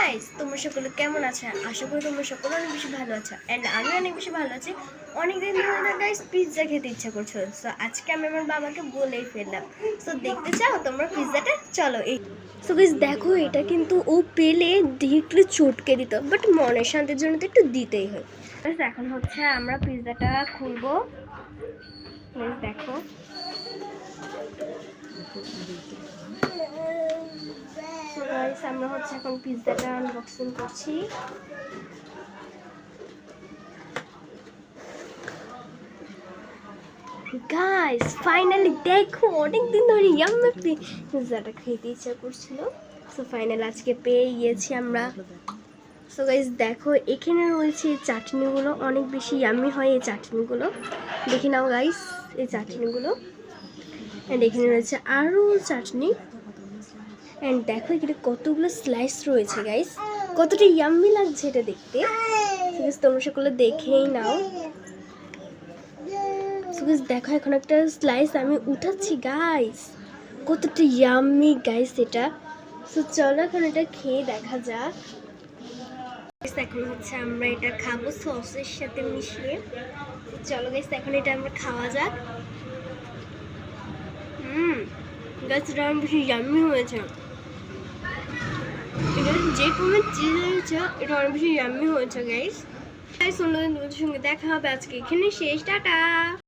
Guys, তোমরা সকলে কেমন আছো? আশা করি তোমরা সকলে অনেক বেশি ভালো আছো এন্ড আমি অনেক বেশি ভালো আছি। অনেকদিন ধরে না গাইস পিৎজা খেতে ইচ্ছা করছিল, সো আজকে আমি আমার বাবাকে বলেই ফেললাম। সো দেখতে চাও তোমরা পিৎজাটা? চলো এই। সো গাইস দেখো, এটা কিন্তু ও পেলে ডিরেক্টলি চটকে দিত, বাট মনের শান্তির জন্য তো একটু দিতেই হয়। এখন হচ্ছে আমরা পিৎজাটা খুলবো। দেখো গাইস, আমরা হচ্ছে এখন পিৎজাটা আনবক্সিং করছি। গাইস ফাইনালি দেখো, অনেকদিন ধরে ইয়াম্মি পিৎজাটা খেতে ইচ্ছা করছিল, সো ফাইনাল আজকে পেয়ে গিয়েছি আমরা। সো গাইস দেখো, এখানে রয়েছে চাটনিগুলো, অনেক বেশি ইয়াম্মি হয় এই চাটনিগুলো। দেখে নাও গাইস এই চাটনিগুলো, অ্যান্ড এখানে রয়েছে আরও চাটনি। অ্যান্ড দেখো এখানে কতগুলো স্লাইস রয়েছে গাইস, কতটা ইয়াম্মি লাগছে এটা দেখতে। তোমরা সকলে দেখেই নাও। দেখো এখন একটা স্লাইস আমি উঠাচ্ছি গাইস, কতটা ইয়াম্মি গাইস এটা। সো চলো এখন এটা খেয়ে দেখা যাক। এখন হচ্ছে আমরা এটা খাবো সসের সাথে মিশিয়ে। চলো গাইস এখন এটা আমরা খাওয়া যাক। গাইস এটা অনেক বেশি ইয়াম্মি হয়েছে, এটা যে কোনো চিজ হয়েছে, এটা অনেক বেশি ইয়াম্মি হয়েছে গাইস। গাইস অন্যদিন তোমাদের সঙ্গে দেখা হবে, আজকে এখানে শেষ, টাটা।